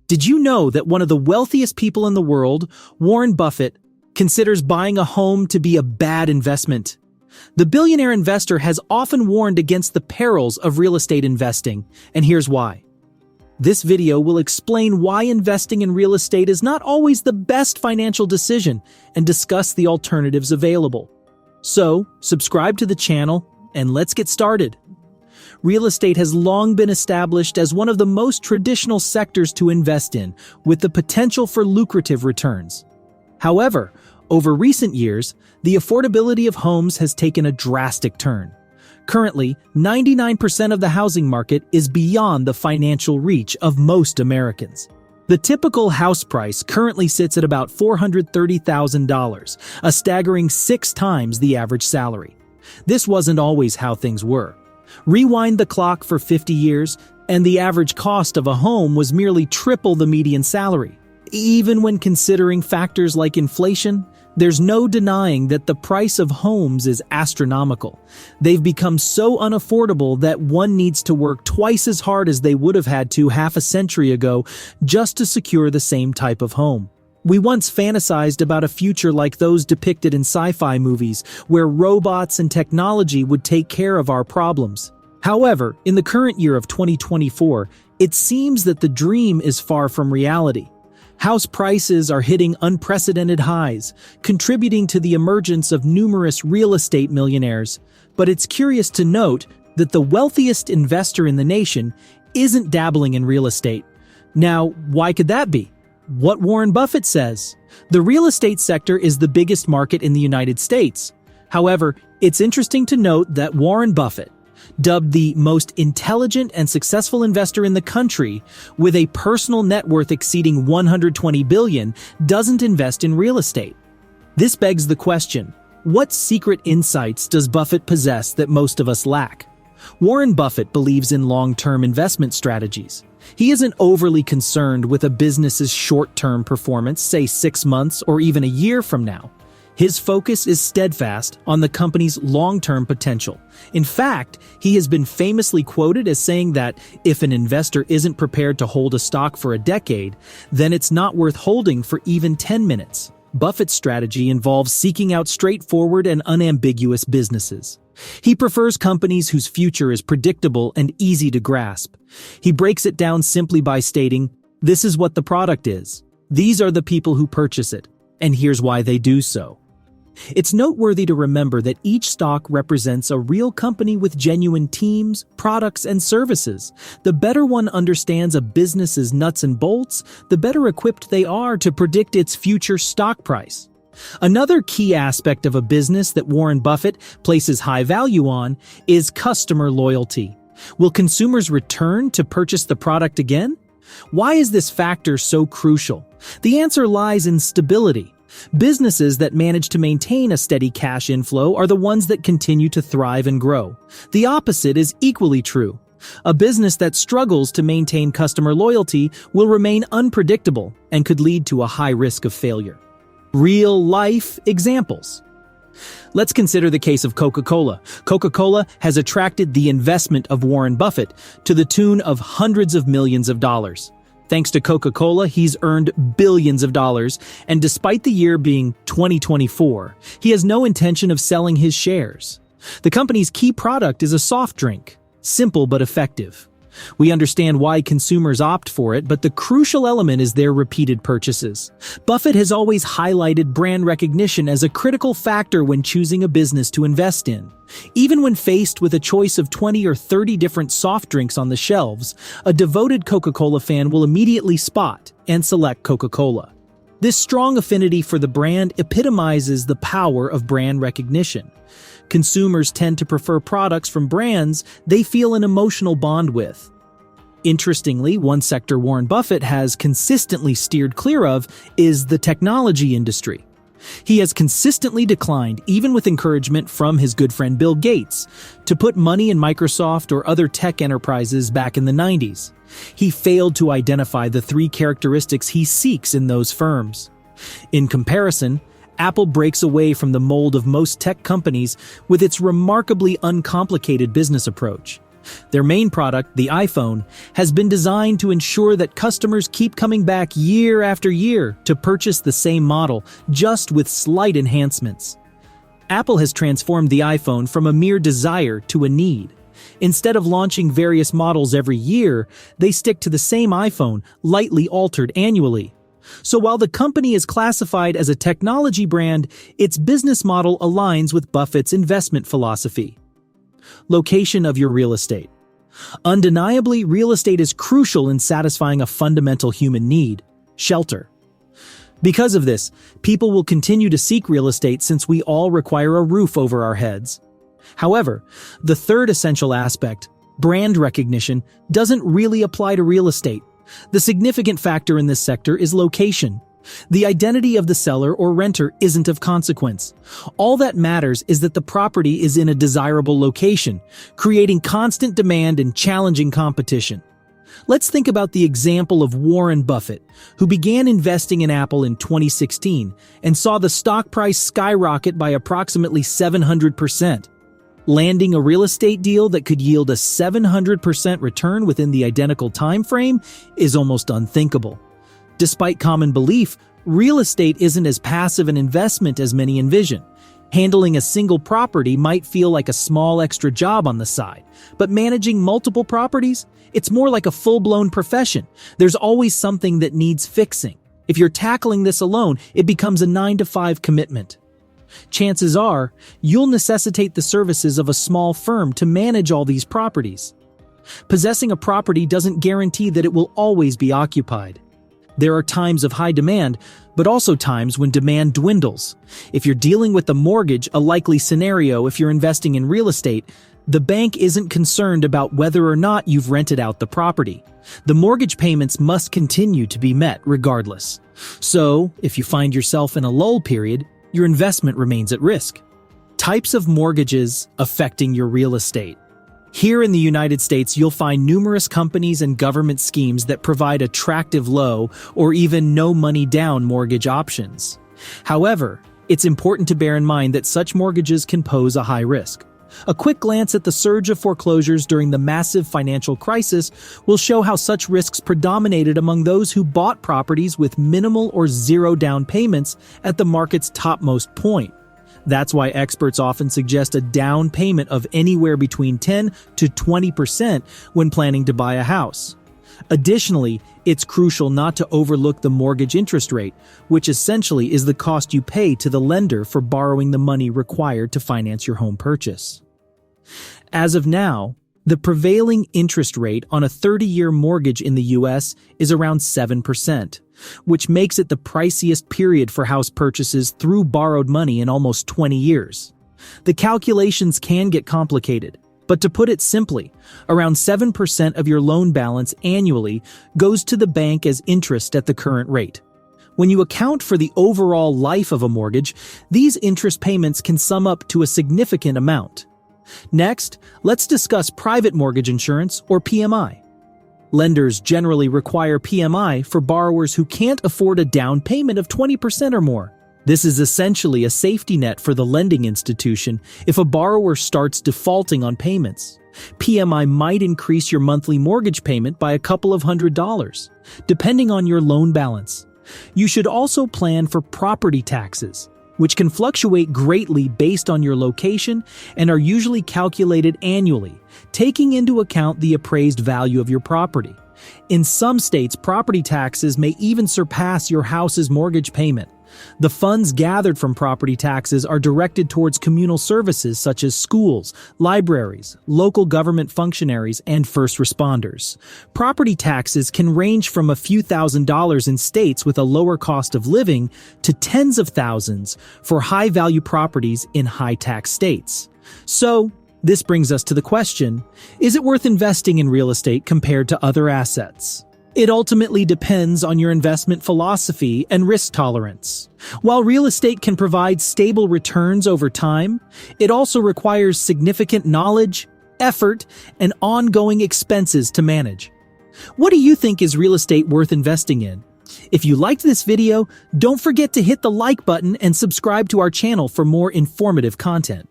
Did you know that one of the wealthiest people in the world, Warren Buffett, considers buying a home to be a bad investment? The billionaire investor has often warned against the perils of real estate investing, and here's why. This video will explain why investing in real estate is not always the best financial decision and discuss the alternatives available. So, subscribe to the channel and let's get started. Real estate has long been established as one of the most traditional sectors to invest in, with the potential for lucrative returns. However, over recent years, the affordability of homes has taken a drastic turn. Currently, 99% of the housing market is beyond the financial reach of most Americans. The typical house price currently sits at about $430,000, a staggering 6 times the average salary. This wasn't always how things were. Rewind the clock for 50 years, and the average cost of a home was merely triple the median salary. Even when considering factors like inflation, there's no denying that the price of homes is astronomical. They've become so unaffordable that one needs to work twice as hard as they would have had to half a century ago just to secure the same type of home. We once fantasized about a future like those depicted in sci-fi movies, where robots and technology would take care of our problems. However, in the current year of 2024, it seems that the dream is far from reality. House prices are hitting unprecedented highs, contributing to the emergence of numerous real estate millionaires. But it's curious to note that the wealthiest investor in the nation isn't dabbling in real estate. Now, why could that be? What Warren Buffett says: the real estate sector is the biggest market in the United States. However, it's interesting to note that Warren Buffett, dubbed the most intelligent and successful investor in the country, with a personal net worth exceeding $120 billion, doesn't invest in real estate. This begs the question, what secret insights does Buffett possess that most of us lack? Warren Buffett believes in long-term investment strategies. He isn't overly concerned with a business's short-term performance, say 6 months or even a year from now. His focus is steadfast on the company's long-term potential. In fact, he has been famously quoted as saying that if an investor isn't prepared to hold a stock for a decade, then it's not worth holding for even 10 minutes. Buffett's strategy involves seeking out straightforward and unambiguous businesses. He prefers companies whose future is predictable and easy to grasp. He breaks it down simply by stating, "This is what the product is. These are the people who purchase it, and here's why they do so." It's noteworthy to remember that each stock represents a real company with genuine teams, products, and services. The better one understands a business's nuts and bolts, the better equipped they are to predict its future stock price. Another key aspect of a business that Warren Buffett places high value on is customer loyalty. Will consumers return to purchase the product again? Why is this factor so crucial? The answer lies in stability. Businesses that manage to maintain a steady cash inflow are the ones that continue to thrive and grow. The opposite is equally true. A business that struggles to maintain customer loyalty will remain unpredictable and could lead to a high risk of failure. Real-life examples. Let's consider the case of Coca-Cola. Coca-Cola has attracted the investment of Warren Buffett to the tune of hundreds of millions of dollars. Thanks to Coca-Cola, he's earned billions of dollars, and despite the year being 2024, he has no intention of selling his shares. The company's key product is a soft drink, simple but effective. We understand why consumers opt for it, but the crucial element is their repeated purchases. Buffett has always highlighted brand recognition as a critical factor when choosing a business to invest in. Even when faced with a choice of 20 or 30 different soft drinks on the shelves, a devoted Coca-Cola fan will immediately spot and select Coca-Cola. This strong affinity for the brand epitomizes the power of brand recognition. Consumers tend to prefer products from brands they feel an emotional bond with. Interestingly, one sector Warren Buffett has consistently steered clear of is the technology industry. He has consistently declined, even with encouragement from his good friend Bill Gates, to put money in Microsoft or other tech enterprises back in the 90s. He failed to identify the 3 characteristics he seeks in those firms. In comparison, Apple breaks away from the mold of most tech companies with its remarkably uncomplicated business approach. Their main product, the iPhone, has been designed to ensure that customers keep coming back year after year to purchase the same model, just with slight enhancements. Apple has transformed the iPhone from a mere desire to a need. Instead of launching various models every year, they stick to the same iPhone, lightly altered annually. So while the company is classified as a technology brand, its business model aligns with Buffett's investment philosophy. Location of your real estate. Undeniably, real estate is crucial in satisfying a fundamental human need: shelter. Because of this, people will continue to seek real estate since we all require a roof over our heads. However, the third essential aspect, brand recognition, doesn't really apply to real estate. The significant factor in this sector is location. The identity of the seller or renter isn't of consequence. All that matters is that the property is in a desirable location, creating constant demand and challenging competition. Let's think about the example of Warren Buffett, who began investing in Apple in 2016 and saw the stock price skyrocket by approximately 700%. Landing a real estate deal that could yield a 700% return within the identical time frame is almost unthinkable. Despite common belief, real estate isn't as passive an investment as many envision. Handling a single property might feel like a small extra job on the side, but managing multiple properties, it's more like a full-blown profession. There's always something that needs fixing. If you're tackling this alone, it becomes a 9-to-5 commitment. Chances are, you'll necessitate the services of a small firm to manage all these properties. Possessing a property doesn't guarantee that it will always be occupied. There are times of high demand, but also times when demand dwindles. If you're dealing with a mortgage, a likely scenario if you're investing in real estate, the bank isn't concerned about whether or not you've rented out the property. The mortgage payments must continue to be met regardless. So, if you find yourself in a lull period, your investment remains at risk. Types of mortgages affecting your real estate. Here in the United States, you'll find numerous companies and government schemes that provide attractive low or even no money down mortgage options. However, it's important to bear in mind that such mortgages can pose a high risk. A quick glance at the surge of foreclosures during the massive financial crisis will show how such risks predominated among those who bought properties with minimal or zero down payments at the market's topmost point. That's why experts often suggest a down payment of anywhere between 10 to 20% when planning to buy a house. Additionally, it's crucial not to overlook the mortgage interest rate, which essentially is the cost you pay to the lender for borrowing the money required to finance your home purchase. As of now, the prevailing interest rate on a 30-year mortgage in the U.S. is around 7%, which makes it the priciest period for house purchases through borrowed money in almost 20 years. The calculations can get complicated, but to put it simply, around 7% of your loan balance annually goes to the bank as interest at the current rate. When you account for the overall life of a mortgage, these interest payments can sum up to a significant amount. Next, let's discuss private mortgage insurance, or PMI. Lenders generally require PMI for borrowers who can't afford a down payment of 20% or more. This is essentially a safety net for the lending institution if a borrower starts defaulting on payments. PMI might increase your monthly mortgage payment by a couple of $100s, depending on your loan balance. You should also plan for property taxes, which can fluctuate greatly based on your location and are usually calculated annually, taking into account the appraised value of your property. In some states, property taxes may even surpass your house's mortgage payment. The funds gathered from property taxes are directed towards communal services such as schools, libraries, local government functionaries, and first responders. Property taxes can range from a few $1,000s in states with a lower cost of living to tens of thousands for high-value properties in high-tax states. So, this brings us to the question, is it worth investing in real estate compared to other assets? It ultimately depends on your investment philosophy and risk tolerance. While real estate can provide stable returns over time, it also requires significant knowledge, effort, and ongoing expenses to manage. What do you think is real estate worth investing in? If you liked this video, don't forget to hit the like button and subscribe to our channel for more informative content.